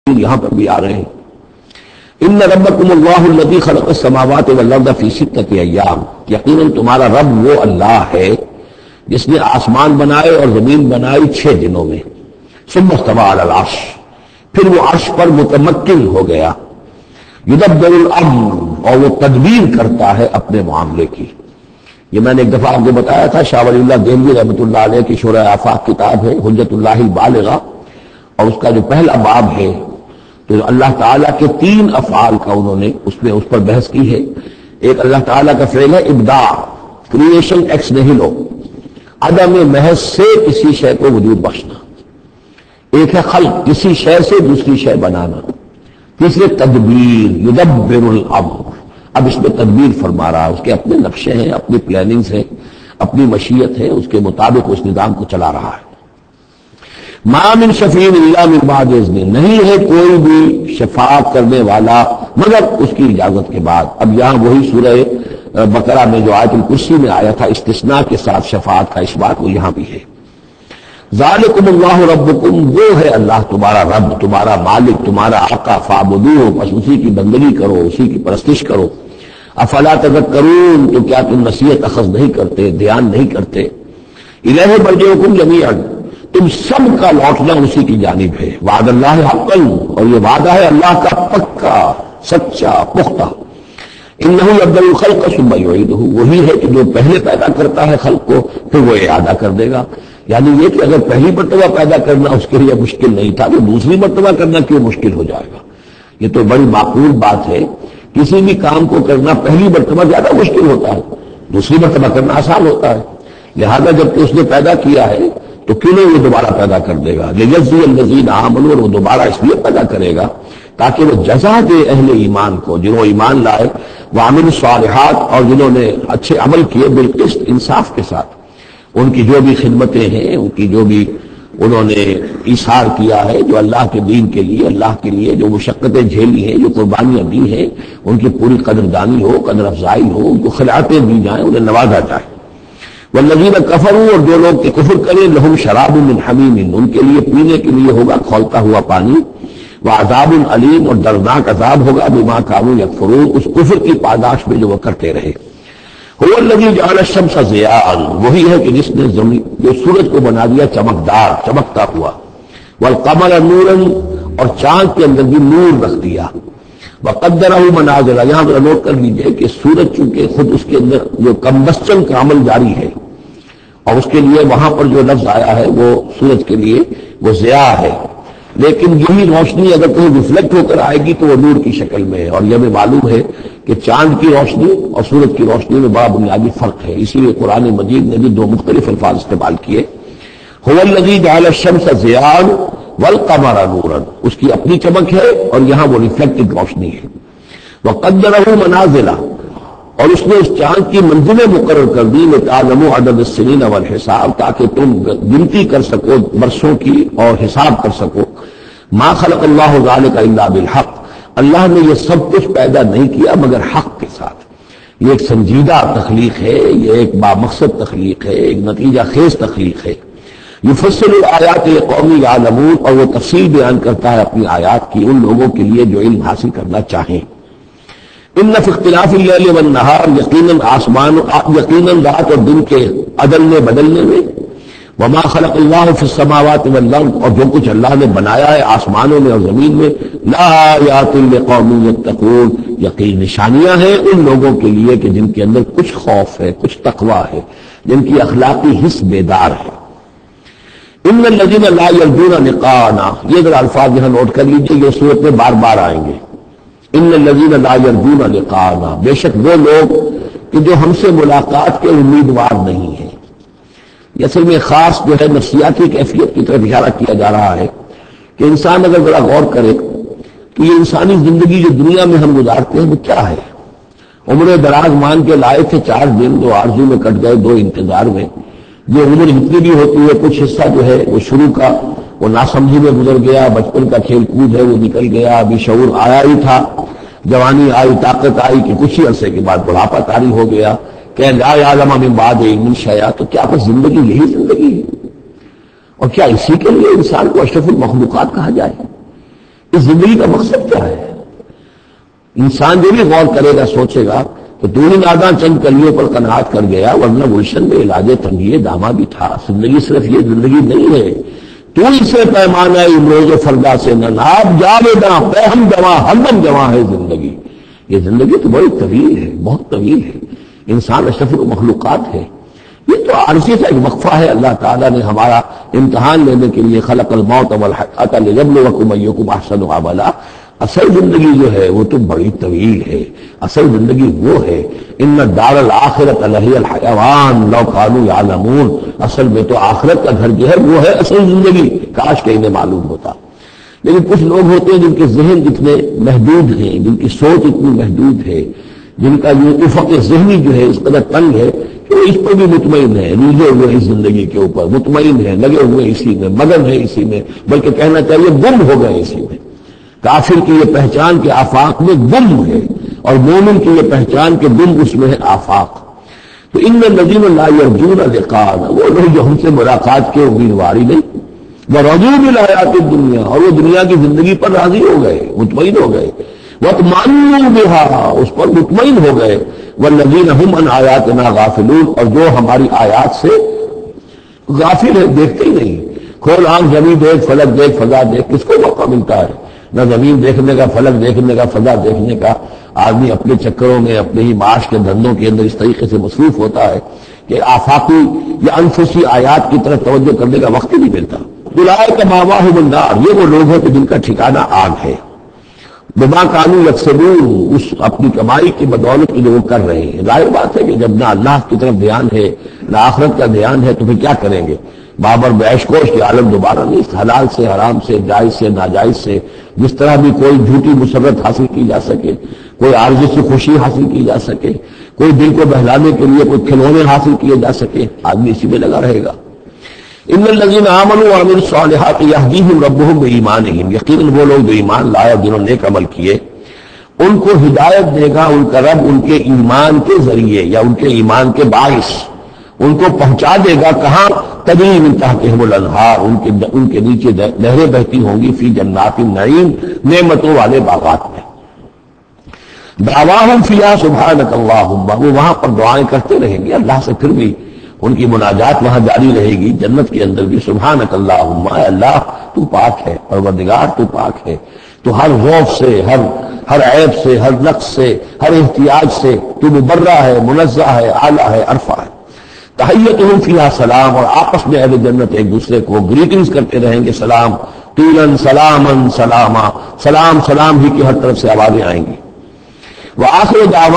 یہاں پر بھی آ رہے ہیں. ان ربکم اللہ الذی خلق السماوات والارض فی ستۃ ایام، یقیناً تمہارا رب وہ اللہ ہے جس نے آسمان بنائے اور زمین بنائی 6 دنوں میں. ثم استوى علی العرش، پھر وہ عرش پر متمکن ہو گیا. یدبر الامر، اور وہ تدبیر کرتا ہے اپنے معاملے کی. یہ میں نے ایک دفعہ آپ کو بتایا تھا، شاہ ولی اللہ دہلوی رحمۃ اللہ علیہ کی شرح آفاق کتاب ہے حجت اللہ البالغہ، اور اس کا جو پہلا باب ہے تو اللہ تعالیٰ کے 3 افعال کا انہوں نے اس پر بحث کی ہے. ایک اللہ تعالیٰ کا فعل ہے ابداع، کریشن ایکس نہیلو، عدم محض سے کسی شے کو وجود بخشنا. ایک ہے خلق، کسی شے سے دوسری شے بنانا. تیسرے تدبیر، یدبر الامر، اب اس میں تدبیر فرما رہا ہے، اس کے اپنے نقشے ہیں، اپنی پلاننگز ہیں، اپنی مشیت ہے، اس کے مطابق اس نظام کو چلا رہا ہے. ما من شفیع الا من بعد اذن، نہیں ہے کوئی بھی شفاعت کرنے والا مگر اس کی اجازت کے بعد. اب یہاں وہی سورہ بقرہ میں جو آیت الکرسی میں آیا تھا استثناء کے ساتھ شفاعت کا اس بات، وہ یہاں بھی ہے. ذالکم اللہ ربکم، وہ ہے اللہ تمہارا رب، تمہارا مالک، تمہارا آقا. فاعبدوہ، بس اسی کی بندگی کرو، اسی کی پرستش کرو. افلا تذکرون، تو کیا تم نصیحت اخذ نہیں کرتے، دھیان نہیں کرتے. الیہ مرجعکم جمیعا، تم سب کا لوٹنا اسی کی جانب ہے. وعد اللہ حقا، اور یہ وعدہ ہے اللہ کا پکا، سچا، پختہ. انہ یبدأ الخلق ثم یعیدہ، وہی ہے کہ جو پہلے پیدا کرتا ہے خلق کو پھر وہ اعادہ کر دے گا. یعنی یہ کہ اگر پہلی مرتبہ پیدا کرنا اس کے لیے مشکل نہیں تھا تو دوسری مرتبہ کرنا کیوں مشکل ہو جائے گا. یہ تو بڑی معقول بات ہے. کسی بھی کام کو کرنا پہلی مرتبہ زیادہ مشکل ہوتا ہے، دوسری مرتبہ کرنا آسان ہوتا ہے. لہذا جب کہ اس نے پیدا کیا ہے تو کیوں نہیں وہ دوبارہ پیدا کر دے گا. لیجزی الذین آمنوا، اور وہ دوبارہ اس لیے پیدا کرے گا تاکہ وہ جزا دے اہل ایمان کو، جنہوں ایمان لائے، وعملوا الصالحات، اور جنہوں نے اچھے عمل کیے بالقسط، انصاف کے ساتھ. ان کی جو بھی خدمتیں ہیں، ان کی جو بھی انہوں نے ایثار کیا ہے، جو اللہ کے دین کے لیے، اللہ کے لیے جو مشقتیں جھیلی ہیں، جو قربانیاں دی ہیں، ان کی پوری قدردانی ہو، قدر افزائی ہو، ان کو خلعتیں دی جائیں، انہیں نوازا جائے. والذین کفروا، اور جو لوگ کفر کریں، لہم شراب من حمیم، ان کے لیے پینے کے لیے ہوگا کھولتا ہوا پانی. وعذاب علیم، اور دردناک عذاب ہوگا بما کانوا یکفرون، اس کفر کی پاداش میں جو وہ کرتے رہے. هو الذی جعل الشمس ضیاء، وہی ہے کہ جس نے جو سورج کو بنا دیا چمکدار، چمکتا ہوا. والقمر نورا، اور چاند کے اندر بھی نور رکھ دیا. وقدرہ منازل، یہاں پر نوٹ کر لیجئے کہ سورج چونکہ خود اس کے اندر جو کمبسچن کا عمل جاری ہے، اور اس کے لیے وہاں پر جو لفظ آیا ہے وہ سورج کے لیے وہ ضیاء ہے، لیکن یہی روشنی اگر کہیں ریفلیکٹ ہو کر آئے گی تو وہ نور کی شکل میں ہے. اور یہ بھی معلوم ہے کہ چاند کی روشنی اور سورج کی روشنی میں بڑا بنیادی فرق ہے، اسی لیے قرآن مجید نے بھی 2 مختلف الفاظ استعمال کیے. هو الذی جعل الشمس ضیاء والقمر نورا، اس کی اپنی چمک ہے اور یہاں وہ ریفلیکٹڈ روشنی ہے. وقدرہ منازل، اور اس نے اس چاند کی منزلیں مقرر کر دی. لتعلموا عدد السنین والحساب، تاکہ تم گنتی کر سکو برسوں کی اور حساب کر سکو. ما خلق اللہ ذلک الا بالحق، اللہ نے یہ سب کچھ پیدا نہیں کیا مگر حق کے ساتھ. یہ ایک سنجیدہ تخلیق ہے، یہ ایک بامقصد تخلیق ہے، ایک نتیجہ خیز تخلیق ہے. یفصل الآیات لقوم یعلمون، اور وہ تفصیل بیان کرتا ہے اپنی آیات کی ان لوگوں کے لیے جو علم حاصل کرنا چاہیں. ان فی اختلاف اللیل والنہار، یقیناً رات اور دن کے عدلنے بدلنے میں. وما خلق اللہ فی السماوات والارض، اور جو کچھ اللہ نے بنایا ہے آسمانوں میں اور زمین میں. لآیات لقوم یتقون، یقین نشانیاں ہیں ان لوگوں کے لیے کہ جن کے اندر کچھ خوف ہے، کچھ تقویٰ ہے، جن کی اخلاقی حس بیدار ہے. ان الذین لا یرجون لقاءنا، یہ ذرا الفاظ یہاں نوٹ کر لیجیے، یہ صورت میں بار بار آئیں گے. ان الذین لا یرجون لقاءنا، بے شک وہ لوگ کہ جو ہم سے ملاقات کے امیدوار نہیں ہیں. یہ اصل میں خاص جو ہے نفسیاتی کیفیت کی طرف اشارہ کیا جا رہا ہے کہ انسان اگر ذرا غور کرے کہ یہ انسانی زندگی جو دنیا میں ہم گزارتے ہیں وہ کیا ہے. عمر دراز مان کے لائے تھے 4 دن، 2 آرزو میں کٹ گئے، 2 انتظار میں. یہ عمر جتنی بھی ہوتی ہے کچھ حصہ جو ہے وہ شروع کا وہ ناسمجھی میں گزر گیا، بچپن کا کھیل کود ہے وہ نکل گیا، ابھی شعور آیا ہی تھا، جوانی آئی، طاقت آئی کہ کچھ ہی عرصے کے بعد بڑھاپا طاری ہو گیا. کہ لا یعلم من بعد علم شیئا، تو کیا بس زندگی یہی زندگی ہے؟ اور کیا اسی کے لیے انسان کو اشرف المخلوقات کہا جائے؟ اس زندگی کا مقصد کیا ہے؟ انسان جو بھی غور کرے گا سوچے گا تو دونوں ناداں چند کلیوں پر قناعت کر گیا، ورنہ گلشن میں علاج تنگی دامہ بھی تھا۔ زندگی صرف یہ زندگی نہیں ہے، تو اس سے پیمانہ امروز و فردا سے نناب جاویداں پہم جواں ہردم جواں ہے زندگی۔ یہ زندگی تو بڑی طویل ہے، بہت طویل ہے۔ انسان اشرف المخلوقات ہے۔ یہ تو عارضی کا ایک وقفہ ہے، اللہ تعالیٰ نے ہمارا امتحان لینے کے لیے خلق الموت والحیات لیبلوکم ایکم احسن عملا۔ اصل زندگی جو ہے وہ تو بڑی طویل ہے، اصل زندگی وہ ہے ان الدار الآخرۃ لہی الحیوان لو کانوا یعلمون۔ اصل میں تو آخرت کا گھر جو ہے وہ ہے اصل زندگی، کاش کہ انہیں معلوم ہوتا۔ لیکن کچھ لوگ ہوتے ہیں جن کے ذہن اتنے محدود ہیں، جن کی سوچ اتنی محدود ہے، جن کا جو افق ذہنی جو ہے اس قدر تنگ ہے کہ وہ اس پر بھی مطمئن ہے، روزے ہوئے اس زندگی کے اوپر مطمئن ہے، لگے ہوئے اسی میں، مگن ہے اسی میں، بلکہ کہنا چاہیے گم ہو گئے اسی میں۔ کافر کی یہ پہچان کے آفاق میں گم ہے، اور مومن کی یہ پہچان کے گم اس میں ہے آفاق۔ تو ان الذین لا یرجون لقاءنا، وہ لوگ جو ہم سے ملاقات کے امیدواری نہیں، ورضوا بالحیات الدنیا، اور وہ دنیا کی زندگی پر راضی ہو گئے، مطمئن ہو گئے، واطمأنوا بها، اس پر مطمئن ہو گئے، والذین هم عن آیاتنا غافلون، اور جو ہماری آیات سے غافل ہے، دیکھتے ہی نہیں۔ کھول آنکھ، زمین دیکھ، فلک دیکھ، فضا دیکھ، کس کو موقع ملتا ہے؟ نہ زمین دیکھنے کا، فلک دیکھنے کا، فضا دیکھنے کا۔ آدمی اپنے چکروں میں، اپنے ہی معاش کے دھندوں کے اندر اس طریقے سے مصروف ہوتا ہے کہ آفاقی یا انفسی آیات کی طرف توجہ کرنے کا وقت ہی نہیں ملتا۔ اولئک مأواہم النار، یہ وہ لوگ ہیں کہ جن کا ٹھکانہ آگ ہے۔ بما کانوا یکسبون، اس اپنی کمائی کی بدولت جو وہ کر رہے ہیں۔ ظاہر بات ہے کہ جب نہ اللہ کی طرف دھیان ہے نہ آخرت کا دھیان ہے تو پھر کیا کریں گے؟ بابر بیش کوش کے عالم دوبارہ نہیں، حلال سے، حرام سے، جائز سے، ناجائز سے، جس طرح بھی کوئی جھوٹی مسرت حاصل کی جا سکے، کوئی عارضی سے خوشی حاصل کی جا سکے، کوئی دل کو بہلانے کے لیے کوئی کھلونے حاصل کیے جا سکے، آدمی اسی میں لگا رہے گا۔ ان الذین آمنوا وعملوا الصالحات یہدیہم ربہم بایمانہم، یقیناً وہ لوگ جو ایمان لائے، جنہوں نے نیک عمل کیے، ان کو ہدایت دے گا ان کا رب ان کے ایمان کے ذریعے یا ان کے ایمان کے باعث، ان کو پہنچا دے گا کہاں؟ تجری من تحتہم الانہار، ان کے نیچے نہریں بہتی ہوں گی، فی جنات النعیم، نعمتوں والے باغات میں۔ دعواہم فیہا سبحانک اللہم، وہ وہاں پر دعائیں کرتے رہیں گے اللہ سے، پھر بھی ان کی مناجات وہاں جاری رہے گی، جنت کے اندر بھی۔ سبحانک اللہم، اے اللہ تو پاک ہے، پروردگار تو پاک ہے، تو ہر ضعف سے، ہر عیب سے، ہر نقص سے، ہر احتیاج سے تو مبرہ ہے، منزہ ہے، اعلیٰ ہے، عرفہ ہے۔ تحیتہم فیہا سلام، اور آپس میں اہل جنت ایک دوسرے کو گریٹنگز کرتے رہیں گے، سلام قیلاً سلاماً سلاما، سلام سلام ہی کی ہر طرف سے آوازیں آئیں گی۔ وآخر دعوانا